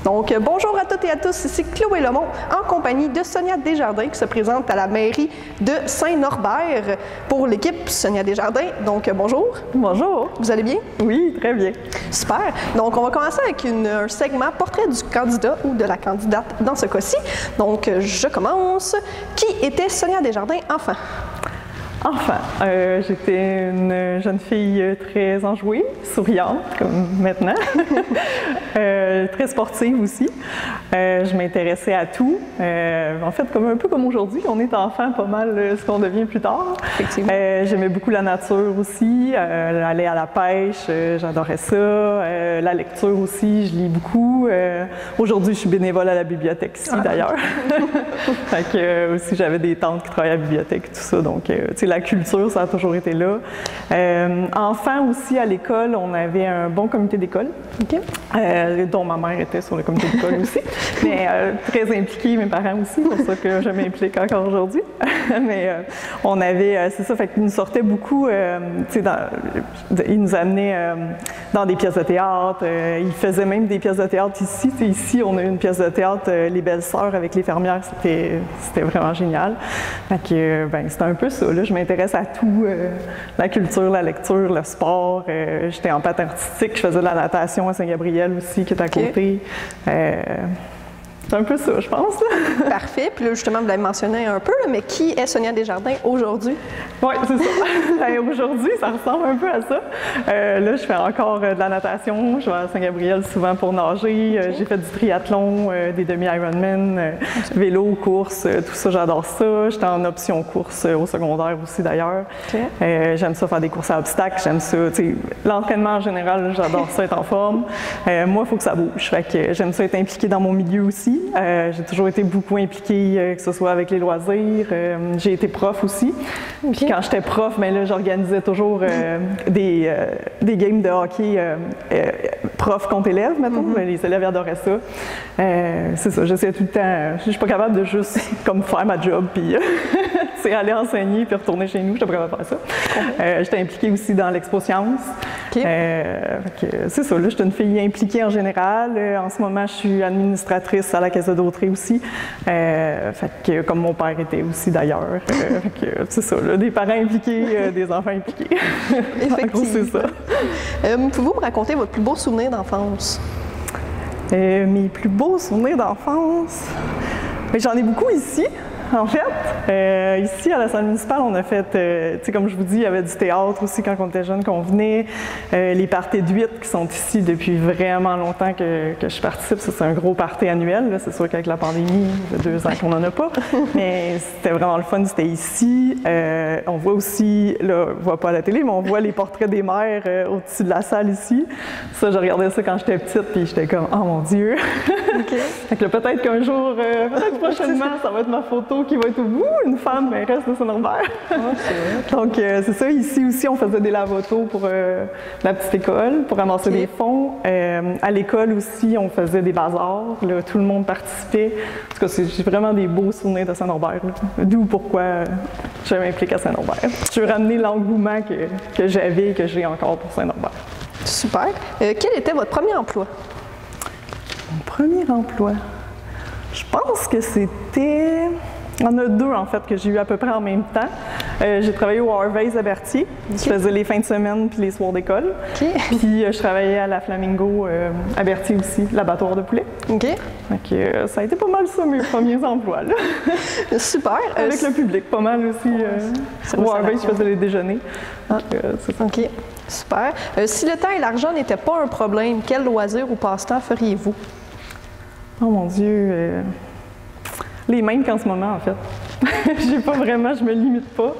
Donc, bonjour à toutes et à tous, ici Chloé Lemont, en compagnie de Sonia Desjardins, qui se présente à la mairie de Saint-Norbert pour l'équipe Sonia Desjardins. Donc, bonjour. Bonjour. Vous allez bien? Oui, très bien. Super. Donc, on va commencer avec un segment portrait du candidat ou de la candidate dans ce cas-ci. Donc, je commence. Qui était Sonia Desjardins, enfant? Enfin, j'étais une jeune fille très enjouée, souriante, comme maintenant, très sportive aussi. Je m'intéressais à tout. En fait, un peu comme aujourd'hui, on est enfant pas mal ce qu'on devient plus tard. Effectivement. J'aimais beaucoup la nature aussi, aller à la pêche, j'adorais ça. La lecture aussi, je lis beaucoup. Aujourd'hui, je suis bénévole à la bibliothèque ici, d'ailleurs. Fait que, aussi, j'avais des tantes qui travaillaient à la bibliothèque et tout ça, donc, tu sais, la culture, ça a toujours été là. Enfant aussi, à l'école, on avait un bon comité d'école, dont ma mère était sur le comité d'école aussi, mais très impliquée, mes parents aussi, pour ça que je m'implique encore aujourd'hui. Mais on avait, c'est ça, fait qu'ils nous sortaient beaucoup, tu sais, ils nous amenaient dans des pièces de théâtre, ils faisaient même des pièces de théâtre ici. Tu sais, ici, on a eu une pièce de théâtre, Les Belles Sœurs, avec les fermières, c'était vraiment génial. Fait que, ben, c'était un peu ça, là, je m'intéresse à tout, la culture, la lecture, le sport. J'étais en patin artistique, je faisais de la natation à Saint-Gabriel aussi, qui est à côté. C'est un peu ça, je pense. Parfait. Puis là, justement, vous l'avez mentionné un peu, mais qui est Sonia Desjardins aujourd'hui? Oui, c'est ça. Aujourd'hui, ça ressemble un peu à ça. Là, je fais encore de la natation. Je vais à Saint-Gabriel souvent pour nager. J'ai fait du triathlon, des demi-Ironman, vélo, course, tout ça, j'adore ça. J'étais en option course au secondaire aussi, d'ailleurs. J'aime ça faire des courses à obstacles. J'aime ça, tu sais, l'entraînement en général, j'adore ça, être en forme. Moi, il faut que ça bouge. Fait que j'aime ça être impliquée dans mon milieu aussi. J'ai toujours été beaucoup impliquée, que ce soit avec les loisirs. J'ai été prof aussi. Puis quand j'étais prof, ben là, j'organisais toujours des games de hockey prof contre élève, mettons. Les élèves adoraient ça. C'est ça, j'essayais tout le temps. Je suis pas capable de juste comme faire ma job, puis c'est aller enseigner puis retourner chez nous. Je suis pas capable de faire ça. J'étais impliquée aussi dans l'Expo Science. C'est ça, là, je suis une fille impliquée en général. En ce moment, je suis administratrice à la Caisse de Dautrey aussi. Fait que, comme mon père était aussi d'ailleurs. C'est ça, là, des parents impliqués, des enfants impliqués. Effectivement. C'est ça. Pouvez-vous me raconter votre plus beau souvenir d'enfance? Mes plus beaux souvenirs d'enfance? J'en ai beaucoup ici. En fait, ici à la salle municipale, on a fait, tu sais, comme je vous dis, il y avait du théâtre aussi quand on était jeune, qu'on venait. Les parties de 8 qui sont ici depuis vraiment longtemps que je participe, ça c'est un gros party annuel. C'est sûr qu'avec la pandémie, il y a 2 ans qu'on n'en a pas, mais c'était vraiment le fun, c'était ici. On voit aussi, là, on ne voit pas à la télé, mais on voit les portraits des mères au-dessus de la salle ici. Ça, je regardais ça quand j'étais petite, puis j'étais comme, oh mon Dieu! Fait que peut-être qu'un jour, peut-être prochainement, ça va être ma photo qui va être au bout, une femme, mais reste de Saint-Norbert. Donc, c'est ça. Ici aussi, on faisait des lavotos pour la petite école, pour ramasser des fonds. À l'école aussi, on faisait des bazars. Là, tout le monde participait. En tout cas, j'ai vraiment des beaux souvenirs de Saint-Norbert. D'où pourquoi je m'implique à Saint-Norbert. Je veux ramener l'engouement que j'avais et que j'ai encore pour Saint-Norbert. Super. Quel était votre premier emploi? Mon premier emploi? Je pense que c'était... Il y en a 2, en fait, que j'ai eu à peu près en même temps. J'ai travaillé au Harvey's à Berthier. Je faisais les fins de semaine puis les soirs d'école. Puis je travaillais à la Flamingo à Berthier aussi, l'abattoir de poulet. Donc, ça a été pas mal ça, mes premiers emplois. Là. Super. Avec le public, pas mal aussi. Au Harvey's, je faisais les déjeuners. C'est ça. OK. Super. Si le temps et l'argent n'étaient pas un problème, quel loisir ou passe-temps feriez-vous? Oh mon Dieu! Les mêmes qu'en ce moment, en fait. J'ai pas vraiment, je me limite pas.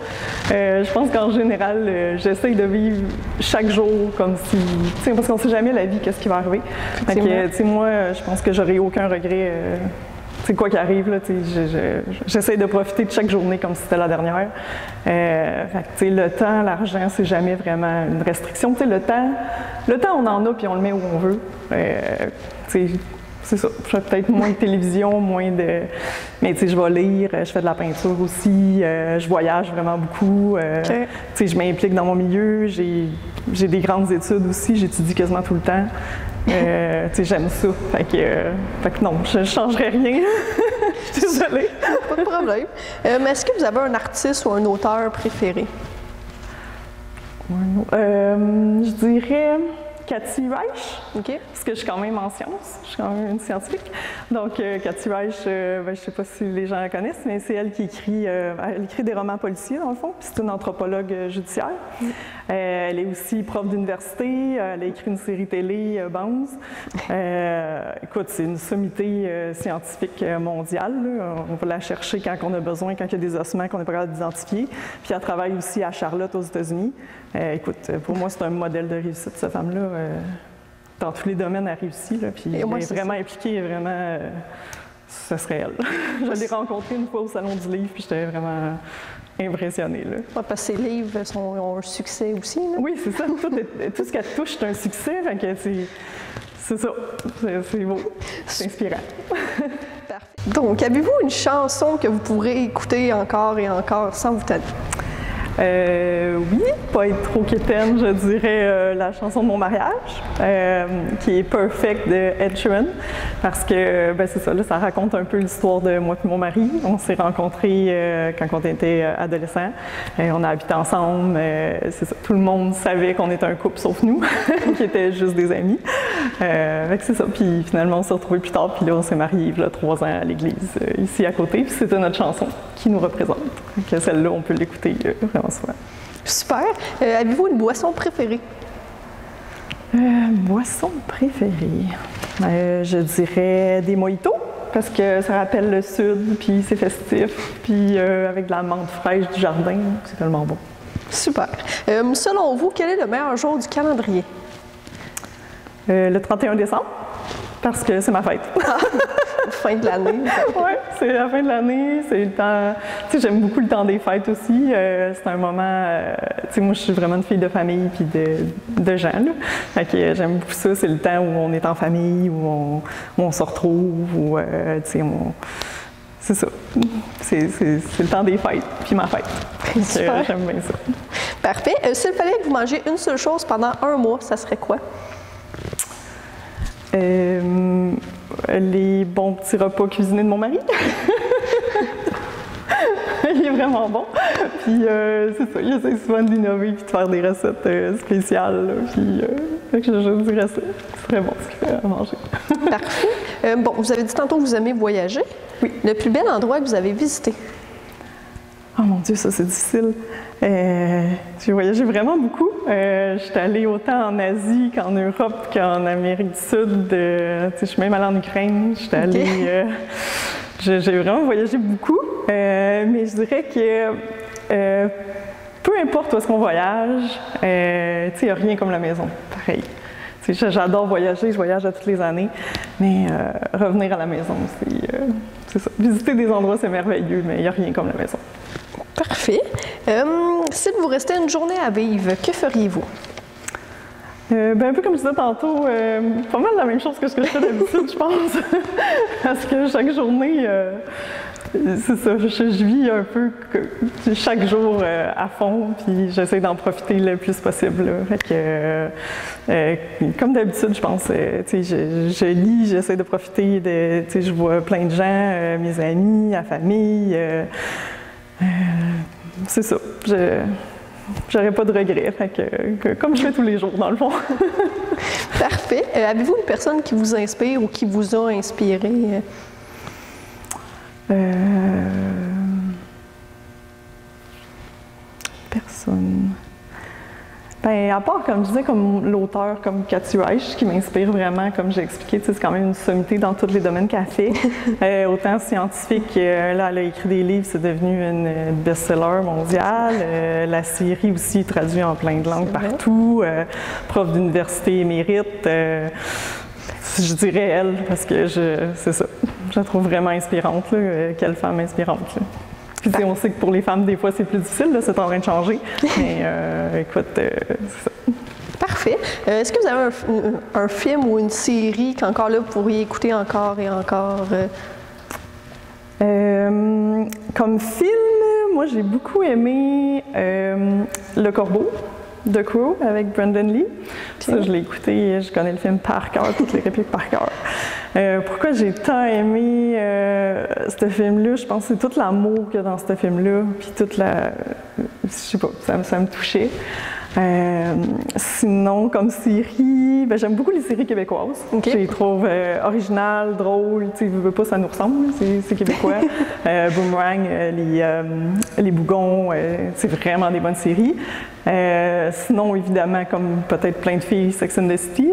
Je pense qu'en général, j'essaye de vivre chaque jour comme si... Tu sais, parce qu'on sait jamais la vie, qu'est-ce qui va arriver. Fait que, tu sais, moi, je pense que j'aurai aucun regret. Tu sais, quoi qu'il arrive, là, tu sais, j'essaye de profiter de chaque journée comme si c'était la dernière. Fait que, tu sais, le temps, l'argent, c'est jamais vraiment une restriction. Tu sais, le temps, on en a puis on le met où on veut. Tu sais, c'est ça. Je fais peut-être moins de télévision, moins de... Mais tu sais, je vais lire, je fais de la peinture aussi, je voyage vraiment beaucoup. Tu sais, je m'implique dans mon milieu, j'ai des grandes études aussi, j'étudie quasiment tout le temps. J'aime ça. Fait que non, je ne changerais rien. Je suis désolée. Pas de problème. Est-ce que vous avez un artiste ou un auteur préféré? Je dirais Cathy Reich, parce que je suis quand même en sciences, je suis quand même une scientifique. Donc, Cathy Reich, je ne sais pas si les gens la connaissent, mais c'est elle qui écrit, elle écrit des romans policiers, dans le fond, puis c'est une anthropologue judiciaire. Elle est aussi prof d'université, elle a écrit une série télé, Bones. Écoute, c'est une sommité scientifique mondiale, là. On va la chercher quand on a besoin, quand il y a des ossements qu'on n'est pas capable d'identifier. Puis elle travaille aussi à Charlotte, aux États-Unis. Écoute, pour moi, c'est un modèle de réussite, cette femme-là. Dans tous les domaines, elle réussit. Là, puis elle est vraiment impliquée, vraiment, ce serait elle. Je l'ai rencontrée une fois au Salon du Livre, puis j'étais vraiment impressionnée. Là. Ouais, parce que ses livres ont un succès aussi. Là. Oui, c'est ça. Tout ce qu'elle touche, c'est un succès. Fait que c'est ça. C'est beau. C'est inspirant. Parfait. Donc, avez-vous une chanson que vous pourrez écouter encore et encore sans vous tanner? Oui, pas être trop quétaine, je dirais la chanson de mon mariage, qui est Perfect de Ed Sheeran, parce que c'est ça, là, ça raconte un peu l'histoire de moi et mon mari. On s'est rencontrés quand on était adolescents, on a habité ensemble, c'est ça, tout le monde savait qu'on était un couple sauf nous, qui étaient juste des amis. C'est ça, puis finalement on s'est retrouvés plus tard, puis là on s'est mariés il y a 3 ans à l'église ici à côté, puis c'était notre chanson qui nous représente. Donc celle-là, on peut l'écouter vraiment souvent. Super. Avez-vous une boisson préférée? Boisson préférée? Je dirais des mojitos, parce que ça rappelle le sud, puis c'est festif, puis avec de la menthe fraîche du jardin, c'est tellement bon. Super. Selon vous, quel est le meilleur jour du calendrier? Le 31 décembre, parce que c'est ma fête. Fin de l'année. Oui, c'est la fin de l'année, c'est le temps. Tu sais, j'aime beaucoup le temps des fêtes aussi. C'est un moment. Tu sais, moi, je suis vraiment une fille de famille puis de gens. Là. Fait que j'aime beaucoup ça. C'est le temps où on est en famille, où on se retrouve, où tu sais, c'est ça. C'est le temps des fêtes puis ma fête. J'aime bien ça. Parfait. S'il fallait que vous mangiez une seule chose pendant 1 mois, ça serait quoi? Les bons petits repas cuisinés de mon mari. Il est vraiment bon. Puis c'est ça, il essaie souvent d'innover et de faire des recettes spéciales. Là, puis je dirais ça. C'est très bon ce qu'il fait à manger. Parfait. Bon, vous avez dit tantôt que vous aimez voyager. Oui. Le plus bel endroit que vous avez visité? Oh mon Dieu, ça c'est difficile. J'ai voyagé vraiment beaucoup. Je suis allée autant en Asie qu'en Europe qu'en Amérique du Sud. Je suis même allée en Ukraine. Je suis allée. J'ai vraiment voyagé beaucoup. Mais je dirais que peu importe où est-ce qu'on voyage, il n'y a rien comme la maison. Pareil. J'adore voyager, je voyage à toutes les années, mais revenir à la maison, c'est ça. Visiter des endroits, c'est merveilleux, mais il n'y a rien comme la maison. Parfait. S'il vous restait une journée à vivre, que feriez-vous? Un peu comme je disais tantôt, pas mal la même chose que ce que je fais d'habitude, je pense. Parce que chaque journée, c'est ça, je vis un peu chaque jour à fond, puis j'essaie d'en profiter le plus possible. Là. Fait que, comme d'habitude, je pense, je lis, j'essaie de profiter de, je vois plein de gens, mes amis, la famille. C'est ça. J'aurais pas de regrets, fait que, comme je fais tous les jours, dans le fond. Parfait. Avez-vous une personne qui vous inspire ou qui vous a inspiré? Personne. À part, comme je disais, comme l'auteur, comme Cathy Reich, qui m'inspire vraiment, comme j'ai expliqué, c'est quand même une sommité dans tous les domaines qu'elle fait. Autant scientifique, là, elle a écrit des livres, c'est devenu une best-seller mondiale. La série aussi, traduite en plein de langues partout. Prof d'université émérite. Je dirais elle, parce que c'est ça. Je la trouve vraiment inspirante, là. Quelle femme inspirante, là. Puis on sait que pour les femmes, des fois, c'est plus difficile, là, c'est en train de changer. Mais écoute, c'est ça. Parfait. Est-ce que vous avez un film ou une série qu'encore là, vous pourriez écouter encore et encore? Comme film, moi, j'ai beaucoup aimé Le Corbeau. The Crow avec Brandon Lee. Ça, je l'ai écouté, je connais le film par cœur, toutes les répliques par cœur. Pourquoi j'ai tant aimé ce film-là? Je pense que c'est tout l'amour qu'il y a dans ce film-là, puis toute la... je sais pas, ça me touchait. Sinon, comme série, j'aime beaucoup les séries québécoises. Je les trouve originales, drôles, tu sais, veux pas, ça nous ressemble, c'est québécois. Boomerang, les Bougons, c'est vraiment des bonnes séries. Sinon, évidemment, comme peut-être plein de filles, Sex and the City,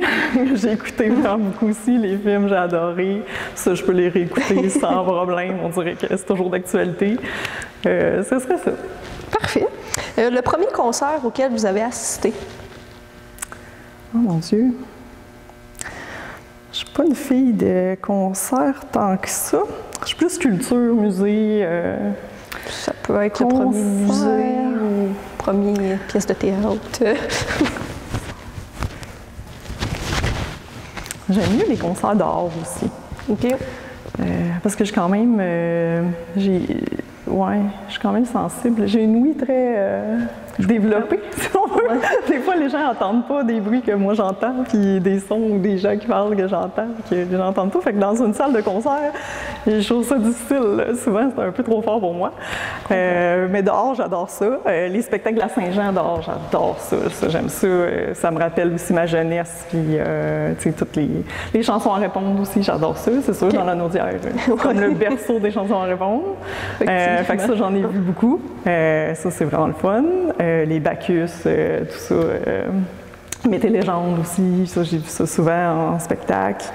j'ai écouté vraiment beaucoup aussi, les films, j'ai adoré. Ça, je peux les réécouter sans problème, on dirait que c'est toujours d'actualité. Ce serait ça. Parfait. Le premier concert auquel vous avez assisté? Oh mon Dieu! Je suis pas une fille de concert tant que ça. Je suis plus culture, musée. Ça peut être le premier musée ou première pièce de théâtre. J'aime mieux les concerts dehors aussi. OK. Parce que je suis quand même... ouais, je suis quand même sensible. J'ai une ouïe très développée, si on veut. Ouais. Des fois, les gens n'entendent pas des bruits que moi j'entends, puis des sons ou des gens qui parlent que j'entends, que les gens n'entendent pas. Fait que dans une salle de concert, je trouve ça difficile. Là. Souvent, c'est un peu trop fort pour moi. Mais dehors, j'adore ça. Les spectacles à Saint-Jean, dehors, j'adore ça. J'aime ça. Ça me rappelle aussi ma jeunesse, puis tu sais, toutes les chansons à répondre aussi, j'adore ça. C'est sûr, dans la Naudière, comme le berceau des chansons à répondre. Fait que ça, j'en ai vu beaucoup. Ça, c'est vraiment le fun. Les Bacchus, tout ça. Mété Légende aussi, ça, j'ai vu ça souvent en spectacle.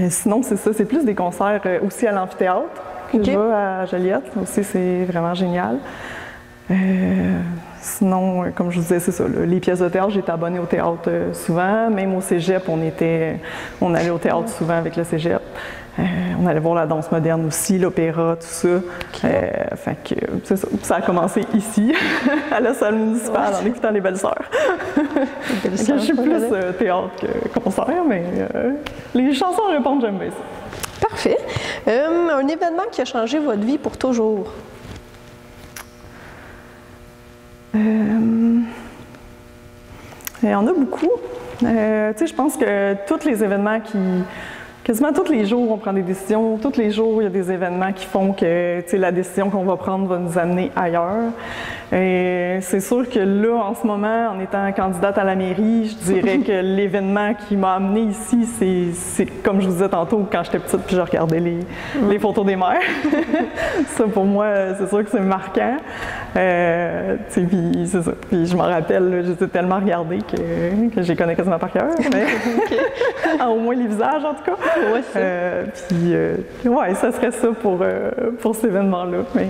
Sinon, c'est ça, c'est plus des concerts aussi à l'amphithéâtre que je vais à Joliette. Aussi, c'est vraiment génial. Sinon, comme je vous disais, c'est ça, là, les pièces de théâtre, j'étais abonnée au théâtre souvent. Même au cégep, on allait au théâtre souvent avec le cégep. On allait voir la danse moderne aussi, l'opéra, tout ça. Fait que c'est ça. Ça a commencé ici, à la salle municipale, en écoutant les Belles-Sœurs. Je suis plus théâtre que concert, mais les chansons à répondre, j'aime bien ça. Parfait. Un événement qui a changé votre vie pour toujours? Il y en a beaucoup. Tu sais, je pense que tous les événements quasiment tous les jours, on prend des décisions. Tous les jours, il y a des événements qui font que, tu sais, la décision qu'on va prendre va nous amener ailleurs. Et c'est sûr que là, en ce moment, en étant candidate à la mairie, je dirais que l'événement qui m'a amenée ici, c'est comme je vous disais tantôt, quand j'étais petite, puis je regardais les photos des mères. Ça, pour moi, c'est sûr que c'est marquant. Tu sais, puis c'est ça. Puis je m'en rappelle, j'étais tellement regardée que je les connais quasiment par cœur. Mais au moins les visages, en tout cas. Puis, ouais, ça serait ça pour cet événement-là. Mais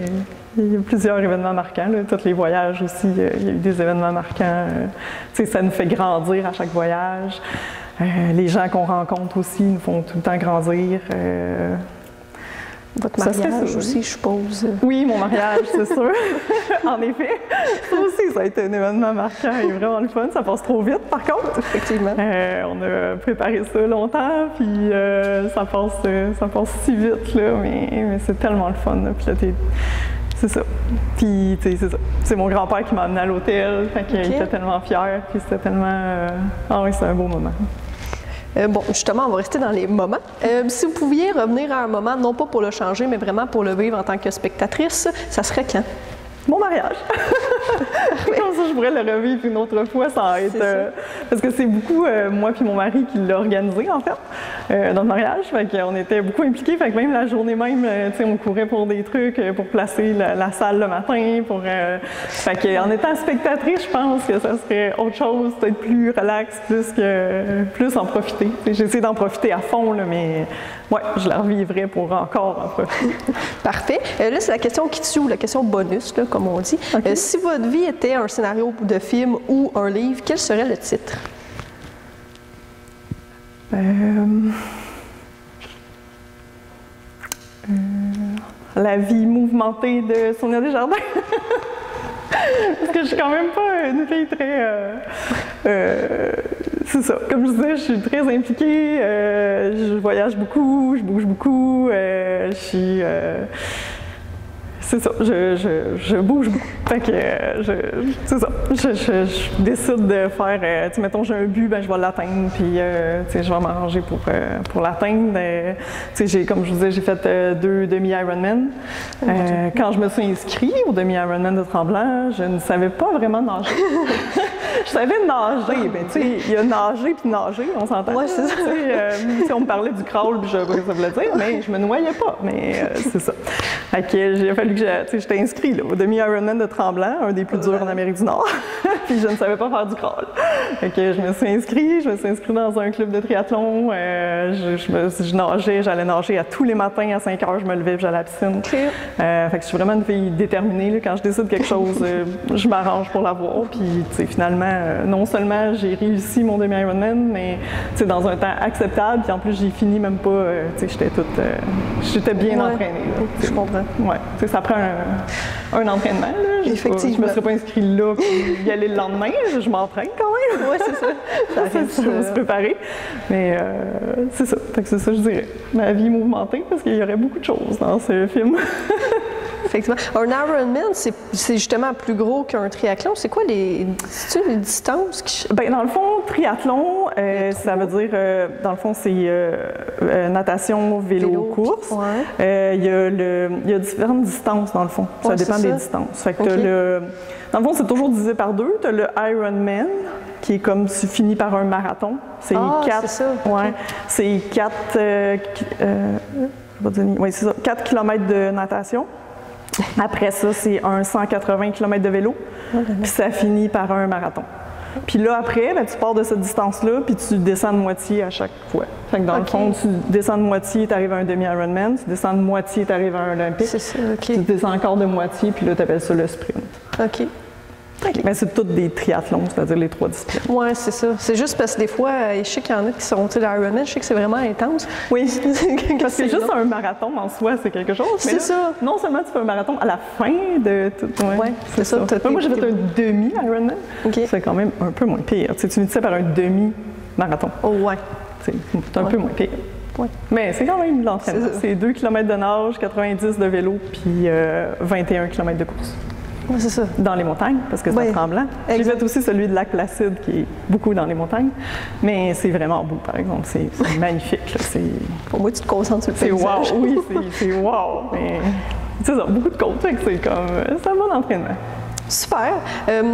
il y a plusieurs événements marquants. Là. Tous les voyages aussi, il y a eu des événements marquants. Tu sais, ça nous fait grandir à chaque voyage. Les gens qu'on rencontre aussi nous font tout le temps grandir. Votre mariage aussi, je suppose. Oui, mon mariage, c'est sûr. En effet. Ça aussi, ça a été un événement marquant et vraiment le fun. Ça passe trop vite, par contre. Effectivement. On a préparé ça longtemps, puis ça passe si vite, là, mais c'est tellement le fun. Là. Puis là, c'est ça. Puis, tu sais, c'est ça. C'est mon grand-père qui m'a amené à l'hôtel, fait qu'il était tellement fier, puis c'était tellement... Ah oui, c'est un beau moment. Bon, justement, on va rester dans les moments. Si vous pouviez revenir à un moment, non pas pour le changer, mais vraiment pour le vivre en tant que spectatrice, ça serait quand? Mon mariage! Comme ça, je pourrais le revivre une autre fois sans être... parce que c'est beaucoup moi puis mon mari qui l'a organisé, en fait, notre mariage. Fait qu'on était beaucoup impliqués. Fait que même la journée même, tu sais, on courait pour des trucs, pour placer la salle le matin. Fait qu'en étant spectatrice, je pense que ça serait autre chose, peut-être plus relax, plus en profiter. J'ai essayé d'en profiter à fond, là, mais ouais, je la revivrais pour encore en profiter. Parfait. Là, c'est la question qui tue, ou la question bonus, là, comme on dit. Okay. Si votre vie était un scénario de film ou un livre, quel serait le titre? La vie mouvementée de Sonia Desjardins. Parce que je suis quand même pas une fille très... c'est ça. Comme je disais, je suis très impliquée. Je voyage beaucoup, je bouge beaucoup. Je suis... c'est ça, je bouge beaucoup. Fait que, c'est ça, je décide de faire, tu sais, mettons, j'ai un but, ben je vais l'atteindre, puis, tu sais, je vais m'arranger pour l'atteindre. Tu sais, comme je vous disais, j'ai fait 2 demi-Ironman. Quand je me suis inscrite au demi-Ironman de Tremblant, je ne savais pas vraiment nager. Je savais nager, mais tu sais, il y a nager puis nager, on s'entend. Ouais, c'est ça. On me parlait du crawl, puis je savais pas ce que ça voulait dire, mais je me noyais pas, mais c'est ça. Fait que j'ai fallu que j'étais inscrite au demi-Ironman de Tremblant, un des plus durs en Amérique du Nord, puis je ne savais pas faire du crawl. Fait que je me suis inscrite dans un club de triathlon, je nageais, j'allais nager à tous les matins à 5 heures, je me levais, puis j'allais à la piscine. Okay. Fait que je suis vraiment une fille déterminée, là, quand je décide quelque chose, je m'arrange pour l'avoir, puis finalement, non seulement j'ai réussi mon demi-Ironman, mais dans un temps acceptable, puis en plus j'ai fini même pas, j'étais bien entraînée. Là, je comprends. Ouais, ça prend un entraînement. Là. Effectivement. Je me serais pas inscrite là, puis y aller le lendemain, je m'entraîne quand même. Oui, c'est ça. Je me suis préparée. Mais c'est ça, fait que c'est ça je dirais. Ma vie mouvementée, parce qu'il y aurait beaucoup de choses dans ce film. Effectivement. Un Ironman, c'est justement plus gros qu'un triathlon. C'est quoi les distances? Bien, dans le fond, triathlon, ça veut dire, dans le fond, c'est natation, vélo, course. Ouais. Il y a différentes distances, dans le fond. Ça dépend des distances. Fait que dans le fond, c'est toujours divisé par 2. Tu as le Ironman, qui est comme fini par un marathon. C'est 4. C'est ça. Ouais, c'est 4 km de natation. Après ça, c'est un 180 km de vélo, puis ça finit par un marathon. Puis là, après, ben, tu pars de cette distance-là, puis tu descends de moitié à chaque fois. Fait que dans le fond, tu descends de moitié, tu arrives à un demi-Ironman, tu descends de moitié, tu arrives à un Olympique. C'est ça, OK. Tu descends encore de moitié, puis là, tu appelles ça le sprint. OK. Mais c'est toutes des triathlons, c'est-à-dire les 3 disciplines. Oui, c'est ça. C'est juste parce que des fois, je sais qu'il y en a qui sont l'Ironman, je sais que c'est vraiment intense. Oui, parce que juste un marathon en soi, c'est quelque chose. C'est ça. Non seulement tu fais un marathon à la fin de tout. Oui, c'est ça. Moi, j'ai fait un demi-Ironman. Okay. C'est quand même un peu moins pire. Tu me disais par un demi-marathon. Oh, ouais. C'est un peu moins pire. Ouais. Mais c'est quand même l'entraînement. C'est 2 km de nage, 90 de vélo, puis 21 km de course. Oui, c'est ça. Dans les montagnes, parce que c'est Tremblant. J'ai fait aussi celui de Lac-Placide, qui est beaucoup dans les montagnes. Mais c'est vraiment beau, par exemple. C'est magnifique. Là. Pour moi, tu te concentres sur le paysage. Wow, oui, c'est wow. Mais c'est ça, beaucoup de côtes. C'est un bon entraînement. Super.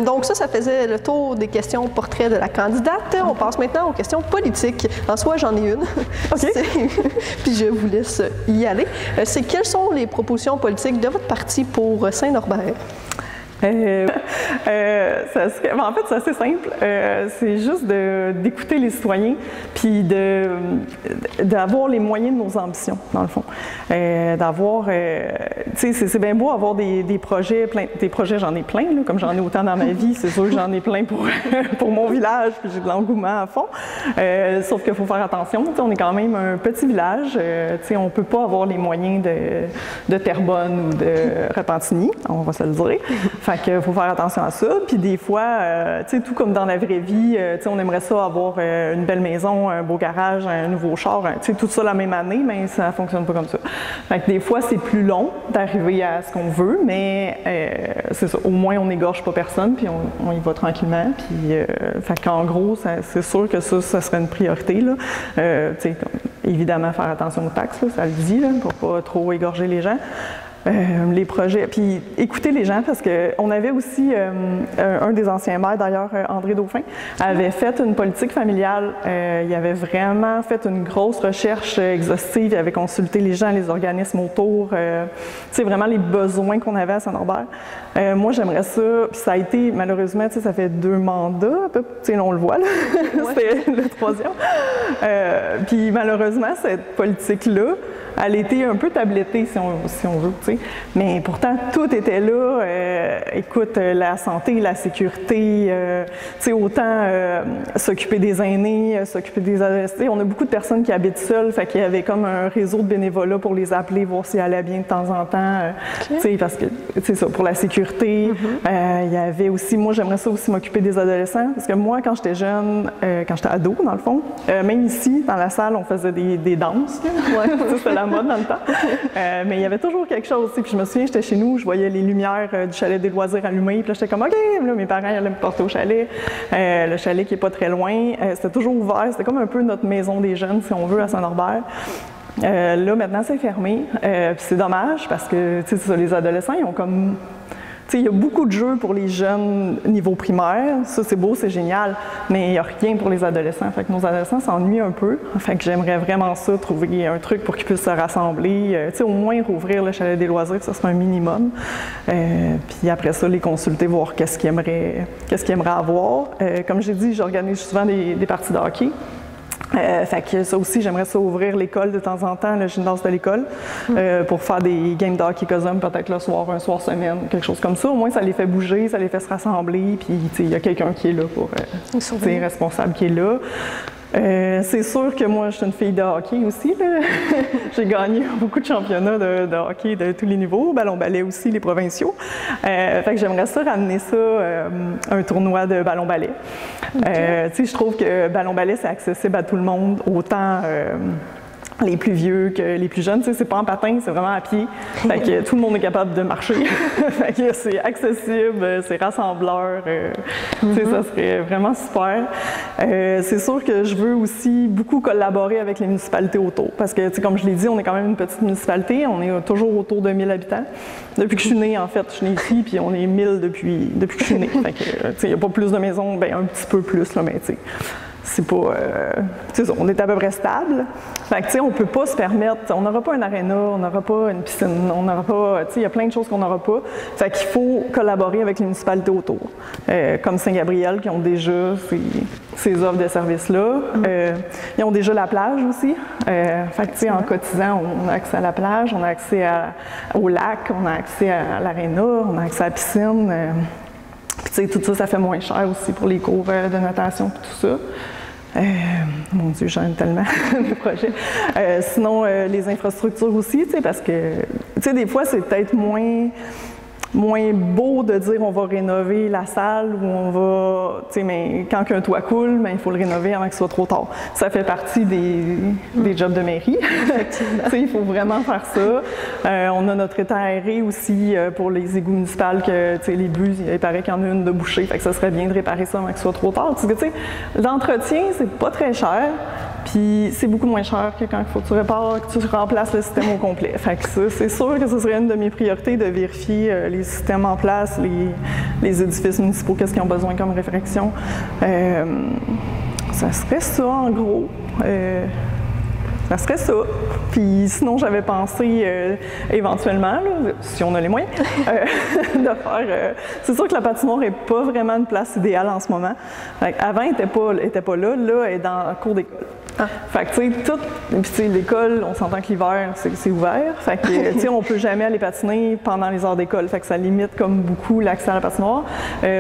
Donc ça faisait le tour des questions portraits de la candidate. On passe maintenant aux questions politiques. En soi, j'en ai une. OK. Puis je vous laisse y aller. C'est quelles sont les propositions politiques de votre parti pour Saint-Norbert? En fait, c'est assez simple. C'est juste d'écouter les citoyens, puis d'avoir les moyens de nos ambitions, dans le fond. D'avoir, tu sais, c'est bien beau avoir des projets, des projets, j'en ai plein, là, comme j'en ai autant dans ma vie. C'est sûr que j'en ai plein pour mon village, puis j'ai de l'engouement à fond. Sauf qu'il faut faire attention. On est quand même un petit village. Tu sais, on peut pas avoir les moyens de Terrebonne ou de Repentigny, on va se le dire. Fait qu'il faut faire attention à ça. Puis des fois, tu sais, tout comme dans la vraie vie, tu sais, on aimerait ça avoir une belle maison, un beau garage, un nouveau char, tu sais, tout ça la même année, mais ça fonctionne pas comme ça. Fait que des fois, c'est plus long d'arriver à ce qu'on veut, mais c'est ça. Au moins, on n'égorge pas personne, puis on y va tranquillement. Puis, fait qu'en gros, c'est sûr que ça serait une priorité, là. Tu sais, évidemment, faire attention aux taxes, là, ça le dit, là, pour pas trop égorger les gens. Les projets, puis écouter les gens, parce qu'on avait aussi, un des anciens maires d'ailleurs, André Dauphin, avait fait une politique familiale. Il avait vraiment fait une grosse recherche exhaustive, il avait consulté les gens, les organismes autour, tu sais, vraiment les besoins qu'on avait à Saint-Norbert. Moi, j'aimerais ça, puis ça a été, malheureusement, tu sais, ça fait 2 mandats, tu sais, on le voit, là, c'est le 3e. Puis malheureusement, cette politique-là, elle était un peu tablettée, si on veut, tu sais. Mais pourtant, tout était là. Écoute, la santé, la sécurité, tu sais, autant s'occuper des aînés, s'occuper des adolescents. On a beaucoup de personnes qui habitent seules, fait qu'il y avait comme un réseau de bénévolat pour les appeler, voir s'ils allaient bien de temps en temps. Tu sais, parce que, c'est ça, pour la sécurité. Il y avait aussi, moi, j'aimerais ça aussi m'occuper des adolescents, parce que moi, quand j'étais jeune, quand j'étais ado, dans le fond, même ici, dans la salle, on faisait des danses. C'était la mode dans le temps. Mais il y avait toujours quelque chose aussi. Puis je me souviens, j'étais chez nous, je voyais les lumières du chalet des loisirs allumées. Puis là, j'étais comme, OK, là, mes parents allaient me porter au chalet. Le chalet qui est pas très loin. C'était toujours ouvert. C'était comme un peu notre maison des jeunes, si on veut, à Saint-Norbert. Là, maintenant, c'est fermé. Puis c'est dommage parce que, tu sais, les adolescents, ils ont comme... Tu sais, il y a beaucoup de jeux pour les jeunes niveau primaire. Ça, c'est beau, c'est génial. Mais il n'y a rien pour les adolescents. Fait que nos adolescents s'ennuient un peu. Fait que j'aimerais vraiment ça, trouver un truc pour qu'ils puissent se rassembler. Tu sais, au moins rouvrir le chalet des loisirs, ça serait un minimum. Puis après ça, les consulter, voir qu'est-ce qu'ils aimeraient avoir. Comme j'ai dit, j'organise souvent des parties de hockey. Fait que ça aussi, j'aimerais ça ouvrir l'école de temps en temps, le gymnase de l'école, pour faire des games de hockey cosum, peut-être le soir, un soir semaine, quelque chose comme ça. Au moins, ça les fait bouger, ça les fait se rassembler, puis il y a quelqu'un qui est là pour, responsable qui est là. C'est sûr que moi, je suis une fille de hockey aussi. J'ai gagné beaucoup de championnats de hockey de tous les niveaux, ballon-ballet aussi, les provinciaux. Fait que j'aimerais ça ramener ça un tournoi de ballon-ballet. Okay. Je trouve que ballon-ballet, c'est accessible à tout le monde, autant les plus vieux que les plus jeunes. C'est pas en patin, c'est vraiment à pied. Fait que tout le monde est capable de marcher. Fait que c'est accessible, c'est rassembleur. Ça serait vraiment super. C'est sûr que je veux aussi beaucoup collaborer avec les municipalités autour. Parce que, comme je l'ai dit, on est quand même une petite municipalité. On est toujours autour de 1000 habitants. Depuis que je suis née, en fait, je suis née ici, puis on est 1000 depuis que je suis née. Fait que, il n'y a pas plus de maisons, ben un petit peu plus, là, mais tu sais. C'est pas... on est à peu près stable. Fait que, on peut pas se permettre... On n'aura pas un aréna, on n'aura pas une piscine, on n'aura pas... Il y a plein de choses qu'on n'aura pas. Fait qu'il faut collaborer avec les municipalités autour. Comme Saint-Gabriel, qui ont déjà ces offres de services-là. Ils ont déjà la plage aussi. Fait que, en cotisant, on a accès à la plage, on a accès au lac, on a accès à l'aréna, on a accès à la piscine. Puis, tout ça, ça fait moins cher aussi pour les cours de natation et tout ça. Mon Dieu, j'aime tellement mes projets. Sinon, les infrastructures aussi, parce que, des fois, c'est peut-être moins beau de dire on va rénover la salle ou on va, mais quand un toit coule, il faut le rénover avant que ce soit trop tard. Ça fait partie des jobs de mairie. Il faut vraiment faire ça. On a notre étang aéré aussi pour les égouts municipaux que les bus, il paraît qu'il y en a une de bouchée, fait que ça serait bien de réparer ça avant que ce soit trop tard. L'entretien, c'est pas très cher. Puis c'est beaucoup moins cher que quand il faut que tu répares, que tu remplaces le système au complet. Fait que ça, c'est sûr que ce serait une de mes priorités de vérifier les systèmes en place, les édifices municipaux, qu'est-ce qu'ils ont besoin comme réfection. Ça serait ça, en gros. Ça serait ça. Puis sinon, j'avais pensé éventuellement, là, si on a les moyens, de faire... c'est sûr que la patinoire n'est pas vraiment une place idéale en ce moment. Avant, elle n'était pas là. Là, elle est dans le cours d'école. Fait que, tu sais, l'école, on s'entend que l'hiver, c'est ouvert. Fait que, tu sais, on peut jamais aller patiner pendant les heures d'école. Fait que ça limite comme beaucoup l'accès à la patinoire.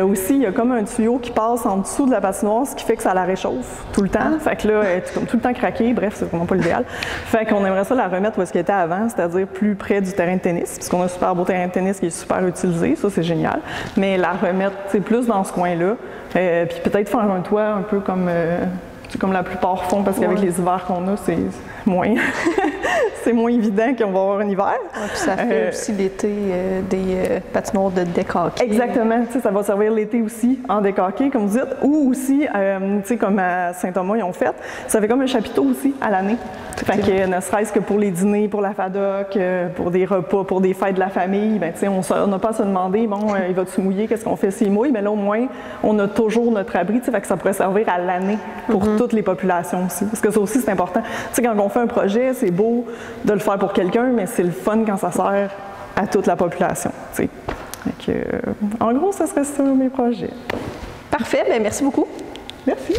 Aussi, il y a comme un tuyau qui passe en dessous de la patinoire, ce qui fait que ça la réchauffe tout le temps. Fait que là, elle est comme tout le temps craquée. Bref, c'est vraiment pas l'idéal. Fait qu'on aimerait ça la remettre où est-ce qu'elle était avant, c'est-à-dire plus près du terrain de tennis, puisqu'on a un super beau terrain de tennis qui est super utilisé. Ça, c'est génial. Mais la remettre, tu sais, plus dans ce coin-là. Puis peut-être faire un toit un peu comme... c'est comme la plupart font, parce qu'avec les hivers qu'on a, c'est moins, c'est moins évident qu'on va avoir un hiver. Puis ça fait aussi l'été des patinoires de deck hockey. Exactement. Ça va servir l'été aussi en deck hockey, comme vous dites. Ou aussi, comme à Saint-Thomas, ils ont fait, ça fait comme un chapiteau aussi à l'année. Fait que ne serait-ce que pour les dîners, pour la FADOC, pour des repas, pour des fêtes de la famille, on n'a pas à se demander, bon, il va-tu mouiller, qu'est-ce qu'on fait s'il mouille? Mais là, au moins, on a toujours notre abri, fait que ça pourrait servir à l'année pour toutes les populations aussi. Parce que ça aussi, c'est important. Quand on fait un projet, c'est beau de le faire pour quelqu'un, mais c'est le fun quand ça sert à toute la population. Fait que, en gros, ça serait ça, mes projets. Parfait. Bien, merci beaucoup. Merci.